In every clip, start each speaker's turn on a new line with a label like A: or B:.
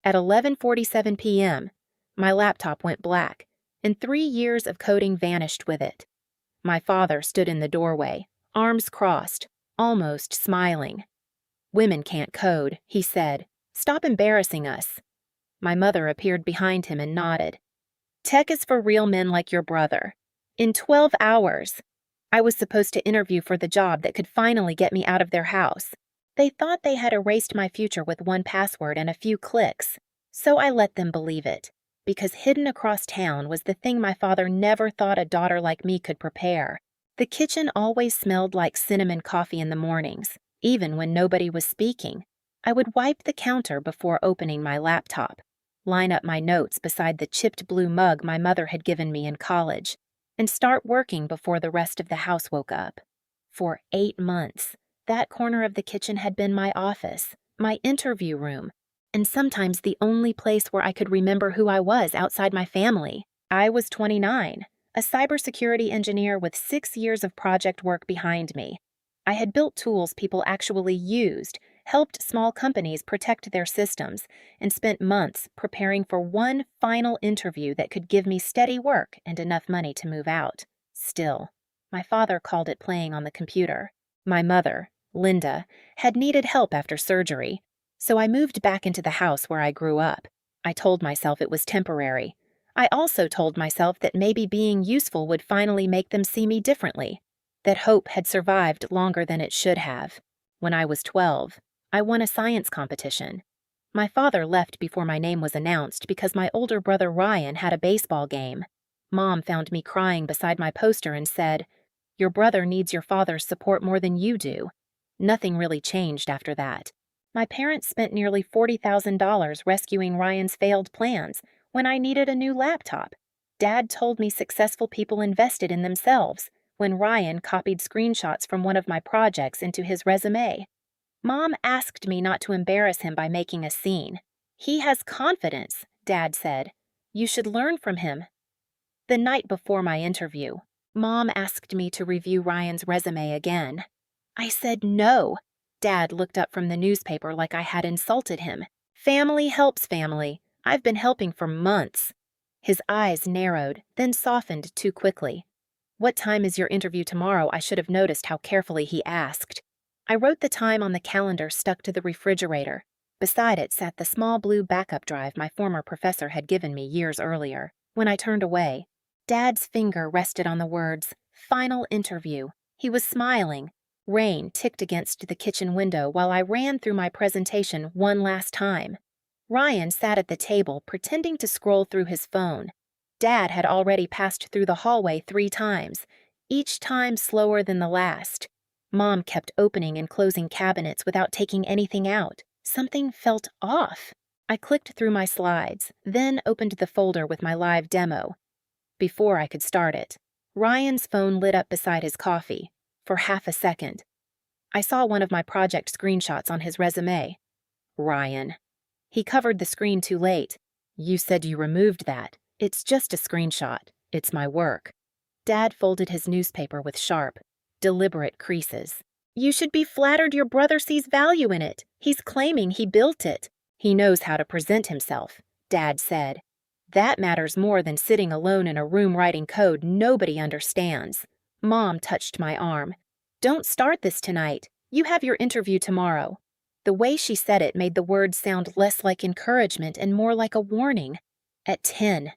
A: At 11:47 p.m., my laptop went black, and 3 years of coding vanished with it. My father stood in the doorway, arms crossed, almost smiling. "Women can't code," he said. "Stop embarrassing us." My mother appeared behind him and nodded. "Tech is for real men like your brother. In 12 hours, I was supposed to interview for the job that could finally get me out of their house. They thought they had erased my future with one password and a few clicks, so I let them believe it, because hidden across town was the thing my father never thought a daughter like me could prepare. The kitchen always smelled like cinnamon coffee in the mornings, even when nobody was speaking. I would wipe the counter before opening my laptop, line up my notes beside the chipped blue mug my mother had given me in college, and start working before the rest of the house woke up. For 8 months, that corner of the kitchen had been my office, my interview room, and sometimes the only place where I could remember who I was outside my family. I was 29, a cybersecurity engineer with 6 years of project work behind me. I had built tools people actually used, helped small companies protect their systems, and spent months preparing for one final interview that could give me steady work and enough money to move out. Still, my father called it playing on the computer. My mother, Linda, had needed help after surgery, so I moved back into the house where I grew up. I told myself it was temporary. I also told myself that maybe being useful would finally make them see me differently, that hope had survived longer than it should have. When I was 12, I won a science competition. My father left before my name was announced because my older brother Ryan had a baseball game. Mom found me crying beside my poster and said, "Your brother needs your father's support more than you do." Nothing really changed after that. My parents spent nearly $40,000 rescuing Ryan's failed plans when I needed a new laptop. Dad told me successful people invested in themselves when Ryan copied screenshots from one of my projects into his resume. Mom asked me not to embarrass him by making a scene. "He has confidence," Dad said. "You should learn from him." The night before my interview, Mom asked me to review Ryan's resume again. I said no. Dad looked up from the newspaper like I had insulted him. "Family helps family. I've been helping for months." His eyes narrowed, then softened too quickly. "What time is your interview tomorrow?" I should have noticed how carefully he asked. I wrote the time on the calendar stuck to the refrigerator. Beside it sat the small blue backup drive my former professor had given me years earlier. When I turned away, Dad's finger rested on the words, "Final interview." He was smiling. Rain ticked against the kitchen window while I ran through my presentation one last time. Ryan sat at the table pretending to scroll through his phone. Dad had already passed through the hallway 3 times, each time slower than the last. Mom kept opening and closing cabinets without taking anything out. Something felt off. I clicked through my slides, then opened the folder with my live demo. Before I could start it, Ryan's phone lit up beside his coffee. For half a second, I saw one of my project screenshots on his resume. Ryan. He covered the screen too late. "You said you removed that. It's just a screenshot. It's my work." Dad folded his newspaper with sharp, deliberate creases. "You should be flattered your brother sees value in it. He's claiming he built it." "He knows how to present himself," Dad said. "That matters more than sitting alone in a room writing code nobody understands." Mom touched my arm. "Don't start this tonight. You have your interview tomorrow." The way she said it made the words sound less like encouragement and more like a warning. At 10,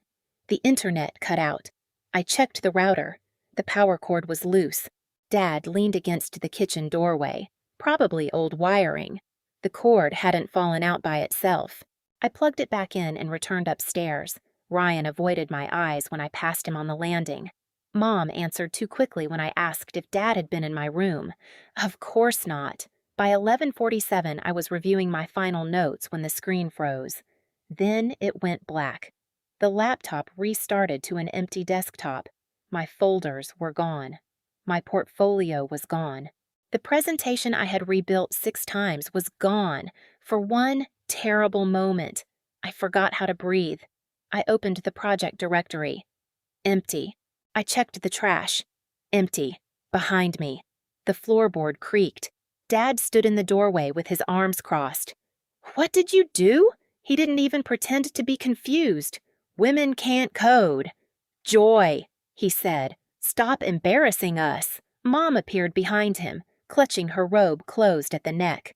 A: the internet cut out. I checked the router. The power cord was loose. Dad leaned against the kitchen doorway, probably old wiring. The cord hadn't fallen out by itself. I plugged it back in and returned upstairs. Ryan avoided my eyes when I passed him on the landing. Mom answered too quickly when I asked if Dad had been in my room. Of course not. By 11:47, I was reviewing my final notes when the screen froze. Then it went black. The laptop restarted to an empty desktop. My folders were gone. My portfolio was gone. The presentation I had rebuilt 6 times was gone for one terrible moment. I forgot how to breathe. I opened the project directory. Empty. I checked the trash. Empty. Behind me. The floorboard creaked. Dad stood in the doorway with his arms crossed. "What did you do?" He didn't even pretend to be confused. Women can't code. Joy, he said. Stop embarrassing us. Mom appeared behind him, clutching her robe closed at the neck.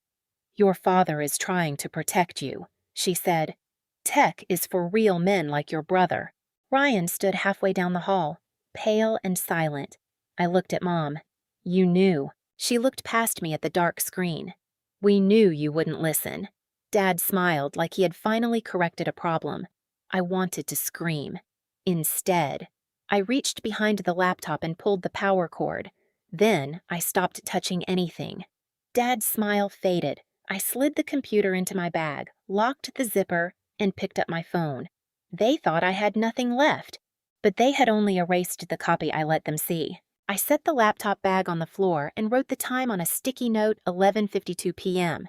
A: Your father is trying to protect you, she said. Tech is for real men like your brother. Ryan stood halfway down the hall, pale and silent. I looked at Mom. You knew. She looked past me at the dark screen. We knew you wouldn't listen. Dad smiled like he had finally corrected a problem. I wanted to scream. Instead, I reached behind the laptop and pulled the power cord. Then I stopped touching anything. Dad's smile faded. I slid the computer into my bag, locked the zipper, and picked up my phone. They thought I had nothing left, but they had only erased the copy I let them see. I set the laptop bag on the floor and wrote the time on a sticky note, 11:52 p.m.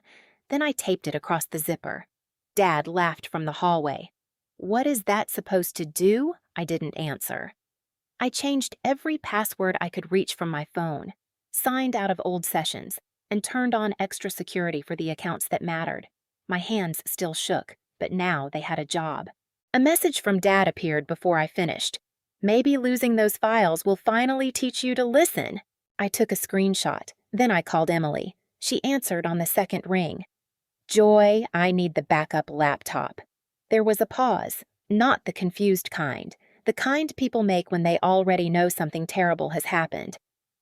A: Then I taped it across the zipper. Dad laughed from the hallway. What is that supposed to do? I didn't answer. I changed every password I could reach from my phone, signed out of old sessions, and turned on extra security for the accounts that mattered. My hands still shook, but now they had a job. A message from Dad appeared before I finished. Maybe losing those files will finally teach you to listen. I took a screenshot. Then I called Emily. She answered on the second ring. Joy, I need the backup laptop. There was a pause, not the confused kind, the kind people make when they already know something terrible has happened.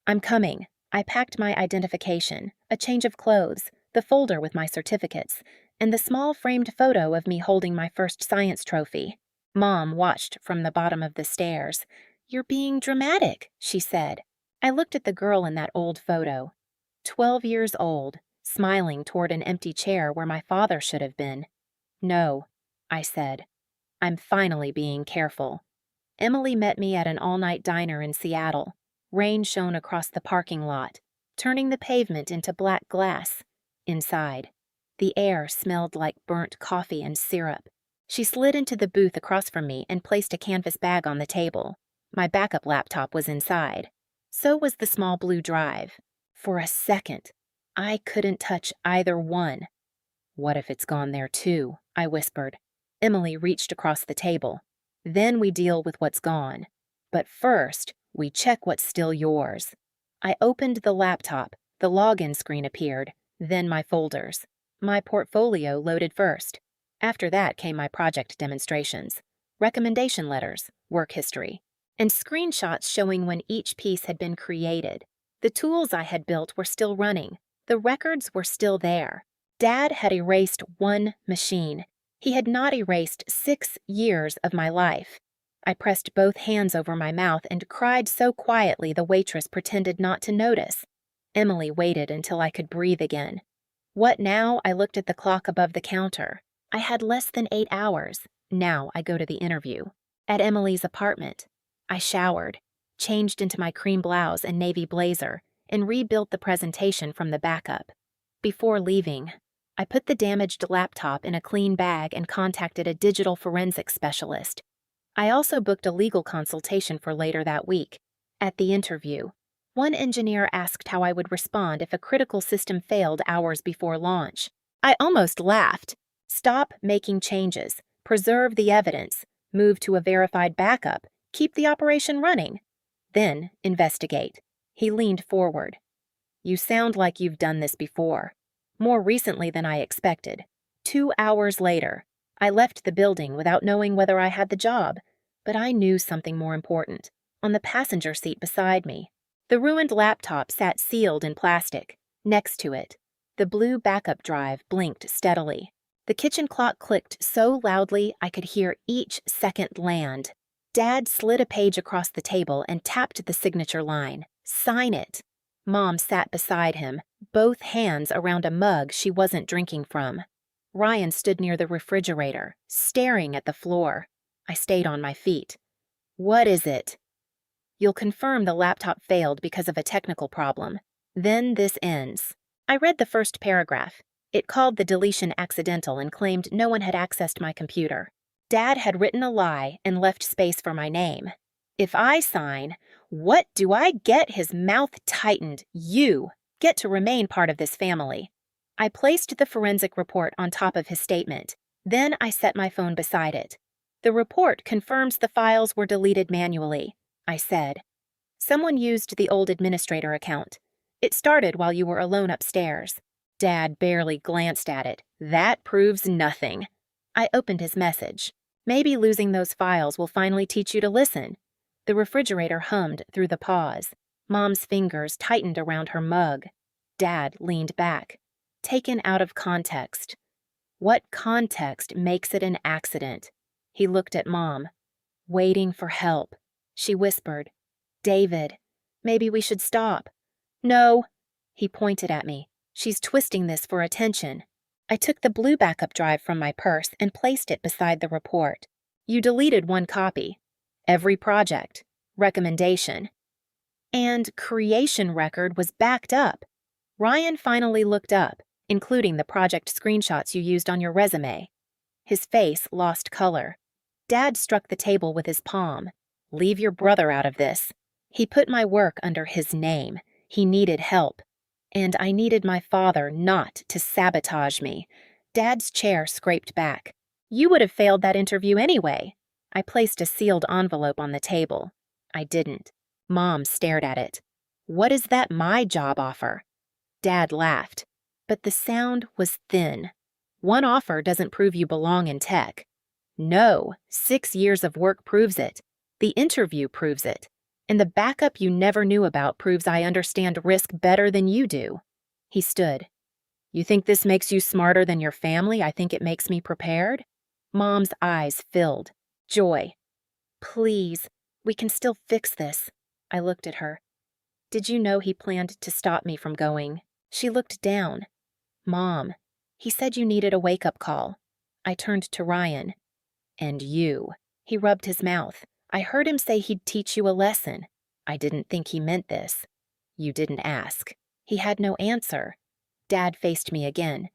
A: I'm coming. I packed my identification, a change of clothes, the folder with my certificates, and the small framed photo of me holding my first science trophy. Mom watched from the bottom of the stairs. You're being dramatic, she said. I looked at the girl in that old photo. 12 years old, smiling toward an empty chair where my father should have been. No, I said. I'm finally being careful. Emily met me at an all-night diner in Seattle. Rain shone across the parking lot, turning the pavement into black glass. Inside, the air smelled like burnt coffee and syrup. She slid into the booth across from me and placed a canvas bag on the table. My backup laptop was inside. So was the small blue drive. For a second, I couldn't touch either one. What if it's gone there too? I whispered. Emily reached across the table. Then we deal with what's gone. But first, we check what's still yours. I opened the laptop. The login screen appeared, then my folders. My portfolio loaded first. After that came my project demonstrations, recommendation letters, work history, and screenshots showing when each piece had been created. The tools I had built were still running. The records were still there. Dad had erased one machine. He had not erased 6 years of my life. I pressed both hands over my mouth and cried so quietly the waitress pretended not to notice. Emily waited until I could breathe again. What now? I looked at the clock above the counter. I had less than 8 hours. Now I go to the interview. At Emily's apartment. I showered, changed into my cream blouse and navy blazer, and rebuilt the presentation from the backup. Before leaving, I put the damaged laptop in a clean bag and contacted a digital forensics specialist. I also booked a legal consultation for later that week. At the interview, one engineer asked how I would respond if a critical system failed hours before launch. I almost laughed. Stop making changes, preserve the evidence, move to a verified backup, keep the operation running. Then investigate. He leaned forward. You sound like you've done this before. More recently than I expected. 2 hours later, I left the building without knowing whether I had the job, but I knew something more important. On the passenger seat beside me, the ruined laptop sat sealed in plastic. Next to it, the blue backup drive blinked steadily. The kitchen clock clicked so loudly I could hear each second land. Dad slid a page across the table and tapped the signature line. Sign it. Mom sat beside him, both hands around a mug she wasn't drinking from. Ryan stood near the refrigerator, staring at the floor. I stayed on my feet. What is it? You'll confirm the laptop failed because of a technical problem. Then this ends. I read the first paragraph. It called the deletion accidental and claimed no one had accessed my computer. Dad had written a lie and left space for my name. If I sign, what do I get? His mouth tightened. You get to remain part of this family. I placed the forensic report on top of his statement. Then I set my phone beside it. The report confirms the files were deleted manually, I said. Someone used the old administrator account. It started while you were alone upstairs. Dad barely glanced at it. That proves nothing. I opened his message. Maybe losing those files will finally teach you to listen. The refrigerator hummed through the pause. Mom's fingers tightened around her mug. Dad leaned back, taken out of context. What context makes it an accident? He looked at Mom. Waiting for help. She whispered, David, maybe we should stop. No. He pointed at me. She's twisting this for attention. I took the blue backup drive from my purse and placed it beside the report. You deleted one copy. Every project, recommendation, and creation record was backed up. Ryan finally looked up, including the project screenshots you used on your resume. His face lost color. Dad struck the table with his palm. Leave your brother out of this. He put my work under his name. He needed help. And I needed my father not to sabotage me. Dad's chair scraped back. You would have failed that interview anyway. I placed a sealed envelope on the table. I didn't. Mom stared at it. What is that my job offer? Dad laughed. But the sound was thin. One offer doesn't prove you belong in tech. No, 6 years of work proves it. The interview proves it. And the backup you never knew about proves I understand risk better than you do. He stood. You think this makes you smarter than your family? I think it makes me prepared. Mom's eyes filled. Joy. Please, we can still fix this. I looked at her. Did you know he planned to stop me from going? She looked down. Mom, he said you needed a wake-up call. I turned to Ryan. And you. He rubbed his mouth. I heard him say he'd teach you a lesson. I didn't think he meant this. You didn't ask. He had no answer. Dad faced me again.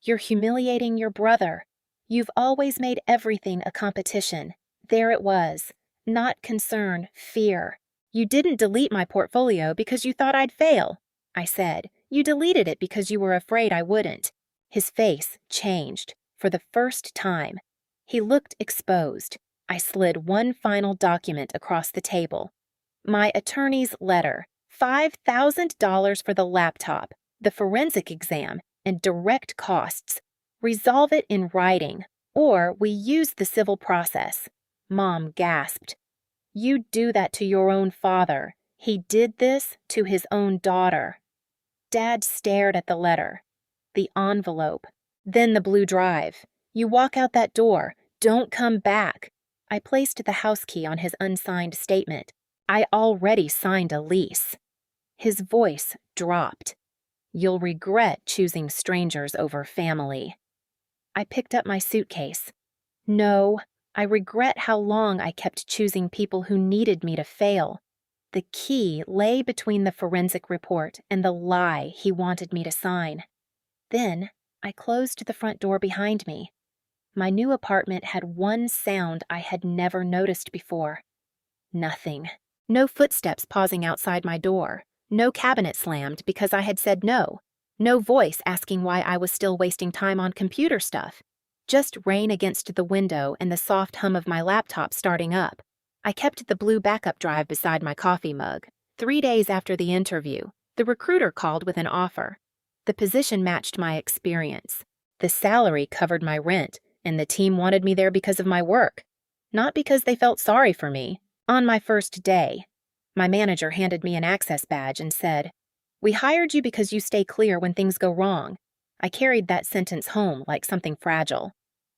A: You're humiliating your brother. You've always made everything a competition. There it was. Not concern, fear. You didn't delete my portfolio because you thought I'd fail. I said. You deleted it because you were afraid I wouldn't. His face changed. For the first time. He looked exposed. I slid one final document across the table. My attorney's letter. $5,000 for the laptop, the forensic exam, and direct costs. Resolve it in writing, or we use the civil process. Mom gasped. You do that to your own father. He did this to his own daughter. Dad stared at the letter, the envelope, then the blue drive. You walk out that door. Don't come back. I placed the house key on his unsigned statement. I already signed a lease. His voice dropped. You'll regret choosing strangers over family. I picked up my suitcase. No, I regret how long I kept choosing people who needed me to fail. The key lay between the forensic report and the lie he wanted me to sign. Then I closed the front door behind me. My new apartment had one sound I had never noticed before. Nothing. No footsteps pausing outside my door. No cabinet slammed because I had said no. No voice asking why I was still wasting time on computer stuff. Just rain against the window and the soft hum of my laptop starting up. I kept the blue backup drive beside my coffee mug. 3 days after the interview, the recruiter called with an offer. The position matched my experience. The salary covered my rent, and the team wanted me there because of my work. Not because they felt sorry for me. On my first day, my manager handed me an access badge and said, "We hired you because you stay clear when things go wrong." I carried that sentence home like something fragile.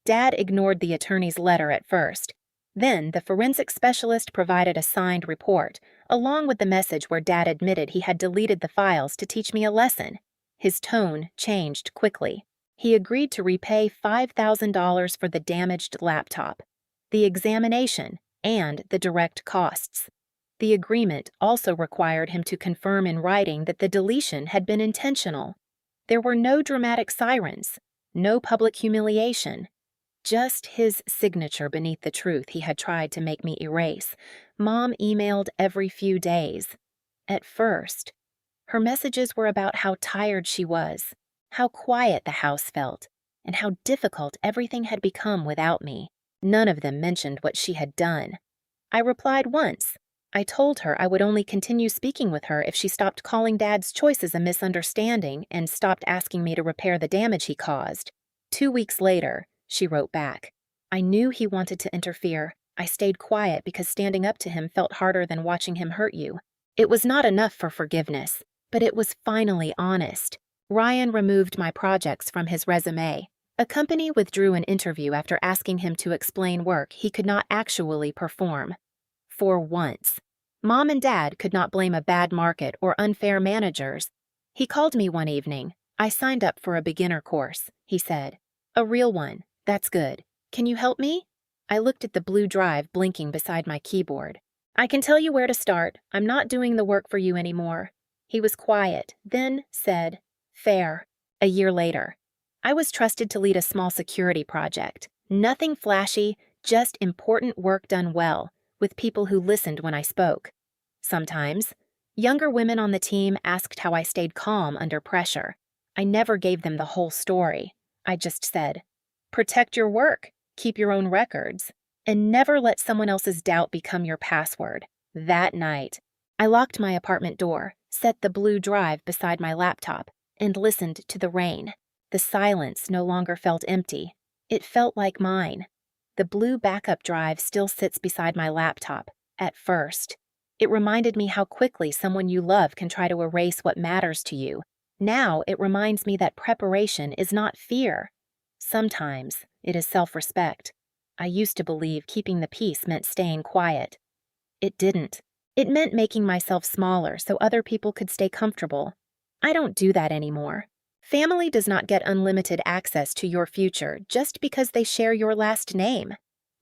A: Dad ignored the attorney's letter at first. Then the forensic specialist provided a signed report, along with the message where Dad admitted he had deleted the files to teach me a lesson. His tone changed quickly. He agreed to repay $5,000 for the damaged laptop, the examination, and the direct costs. The agreement also required him to confirm in writing that the deletion had been intentional. There were no dramatic sirens, no public humiliation, just his signature beneath the truth he had tried to make me erase. Mom emailed every few days. At first, her messages were about how tired she was, how quiet the house felt, and how difficult everything had become without me. None of them mentioned what she had done. I replied once. I told her I would only continue speaking with her if she stopped calling Dad's choices a misunderstanding and stopped asking me to repair the damage he caused. 2 weeks later, she wrote back. I knew he wanted to interfere. I stayed quiet because standing up to him felt harder than watching him hurt you. It was not enough for forgiveness, but it was finally honest. Ryan removed my projects from his resume. A company withdrew an interview after asking him to explain work he could not actually perform. For once. Mom and Dad could not blame a bad market or unfair managers. He called me one evening. I signed up for a beginner course, he said. A real one. That's good. Can you help me? I looked at the blue drive blinking beside my keyboard. I can tell you where to start. I'm not doing the work for you anymore. He was quiet, then said, Fair. A year later. I was trusted to lead a small security project. Nothing flashy, just important work done well, with people who listened when I spoke. Sometimes, younger women on the team asked how I stayed calm under pressure. I never gave them the whole story. I just said, protect your work, keep your own records, and never let someone else's doubt become your password. That night, I locked my apartment door, set the blue drive beside my laptop, and listened to the rain. The silence no longer felt empty. It felt like mine. The blue backup drive still sits beside my laptop. At first, it reminded me how quickly someone you love can try to erase what matters to you. Now it reminds me that preparation is not fear. Sometimes it is self-respect. I used to believe keeping the peace meant staying quiet. It didn't. It meant making myself smaller so other people could stay comfortable. I don't do that anymore. Family does not get unlimited access to your future just because they share your last name.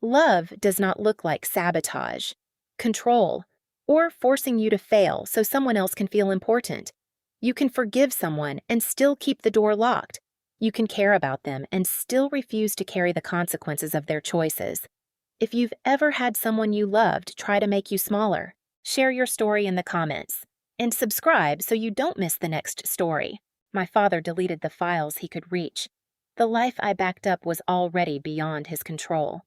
A: Love does not look like sabotage, control, or forcing you to fail so someone else can feel important. You can forgive someone and still keep the door locked. You can care about them and still refuse to carry the consequences of their choices. If you've ever had someone you loved try to make you smaller, share your story in the comments. And subscribe so you don't miss the next story. My father deleted the files he could reach. The life I backed up was already beyond his control.